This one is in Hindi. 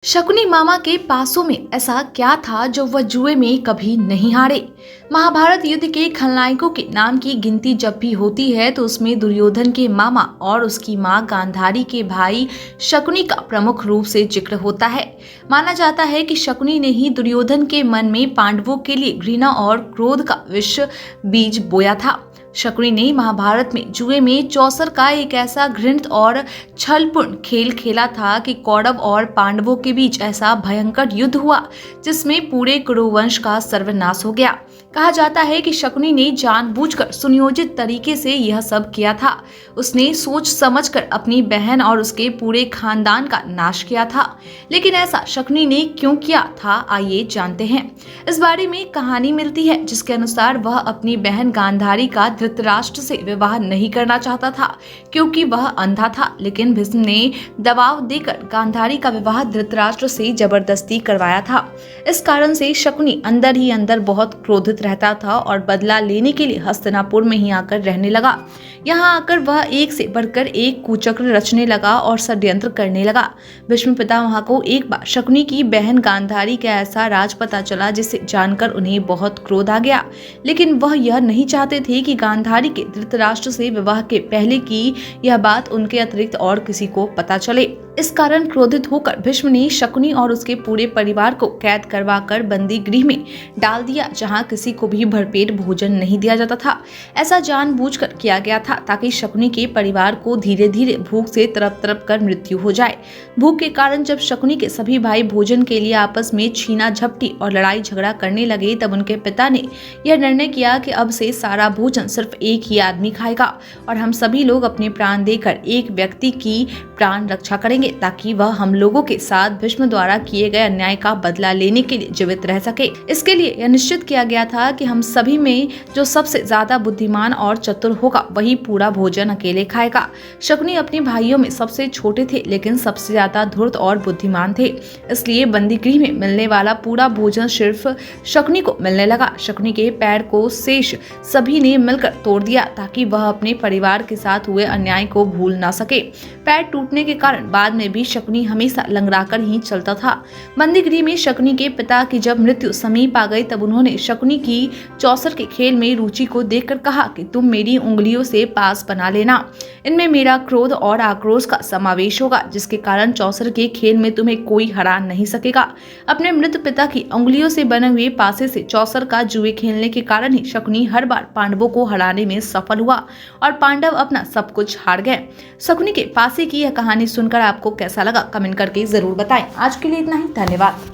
शकुनी मामा के पासों में ऐसा क्या था जो वह जुए में कभी नहीं हारे। महाभारत युद्ध के खलनायकों के नाम की गिनती जब भी होती है तो उसमें दुर्योधन के मामा और उसकी मां गांधारी के भाई शकुनी का प्रमुख रूप से जिक्र होता है। माना जाता है कि शकुनी ने ही दुर्योधन के मन में पांडवों के लिए घृणा और क्रोध का विष बीज बोया था। शकुनी ने महाभारत में जुए में चौसर का एक ऐसा घृणित और छलपूर्ण खेल खेला था कि कौरव और पांडवों के बीच ऐसा भयंकर युद्ध हुआ जिसमें पूरे कुरुवंश का सर्वनाश हो गया। कहा जाता है कि शकुनी ने जानबूझकर सुनियोजित तरीके से यह सब किया था। उसने सोच समझकर अपनी बहन और उसके पूरे खानदान का नाश किया था। लेकिन ऐसा शकुनी ने क्यों किया था, आइए जानते हैं। इस बारे में कहानी मिलती है जिसके अनुसार वह अपनी बहन गांधारी का धृतराष्ट्र से विवाह नहीं करना चाहता था क्योंकि वह अंधा था। लेकिन भीष्म ने दबाव देकर गांधारी का विवाह धृतराष्ट्र से जबरदस्ती करवाया था। इस कारण से शकुनी अंदर ही अंदर बहुत क्रोधित रहता था और बदला लेने के लिए हस्तिनापुर में ही आकर रहने लगा। यहाँ आकर वह एक से बढ़कर एक कुचक्र रचने लगा और षड्यंत्र करने लगा। भीष्म पितामह को एक बार शकुनी की बहन गांधारी का ऐसा राज पता चला जिसे जानकर उन्हें बहुत क्रोध आ गया। लेकिन वह यह नहीं चाहते थे कि गांधारी के धृतराष्ट्र से विवाह के पहले की यह बात उनके अतिरिक्त और किसी को पता चले। इस कारण क्रोधित होकर भीष्म ने शकुनी और उसके पूरे परिवार को कैद करवाकर बंदी गृह में डाल दिया जहां किसी को भी भरपेट भोजन नहीं दिया जाता था। ऐसा जानबूझकर किया गया था ताकि शकुनी के परिवार को धीरे धीरे भूख से तड़प तड़प कर मृत्यु हो जाए। भूख के कारण जब शकुनी के सभी भाई भोजन के लिए आपस में छीना झपटी और लड़ाई झगड़ा करने लगे तब उनके पिता ने यह निर्णय किया कि अब से सारा भोजन सिर्फ एक ही आदमी खाएगा और हम सभी लोग अपने प्राण देकर एक व्यक्ति की प्राण रक्षा करेंगे ताकि वह हम लोगों के साथ भीष्म द्वारा किए गए अन्याय का बदला लेने के लिए जीवित रह सके। इसके लिए यह निश्चित किया गया था कि हम सभी में जो सबसे ज्यादा बुद्धिमान और चतुर होगा वही पूरा भोजन अकेले खाएगा। शकुनी अपने भाइयों में सबसे छोटे थे लेकिन सबसे ज्यादा धूर्त और बुद्धिमान थे, इसलिए बंदी गृह में मिलने वाला पूरा भोजन सिर्फ शकुनी को मिलने लगा। शकुनी के पैर को शेष सभी ने मिलकर तोड़ दिया ताकि वह अपने परिवार के साथ हुए अन्याय को भूल ना सके। पैर टूटने के कारण बाद में भी शकुनी हमेशा लंगड़ाकर ही चलता था। बंदी गृह में शकुनी के पिता की जब मृत्यु समीप आ गई तब उन्होंने शकुनी की चौसर के खेल में रुचि को देखकर कहा कि तुम मेरी उंगलियों से पास बना लेना, इनमें मेरा क्रोध और आक्रोश का समावेश होगा जिसके कारण चौसर के खेल में तुम्हें कोई हरा नहीं सकेगा। अपने मृत पिता की उंगलियों से बने हुए पासे से चौसर का जुए खेलने के कारण ही शकुनी हर बार पांडवों को हराने में सफल हुआ और पांडव अपना सब कुछ हार गए। शकुनी के पासे की यह कहानी सुनकर आपको कैसा लगा कमेंट करके जरूर बताएं। आज के लिए इतना ही, धन्यवाद।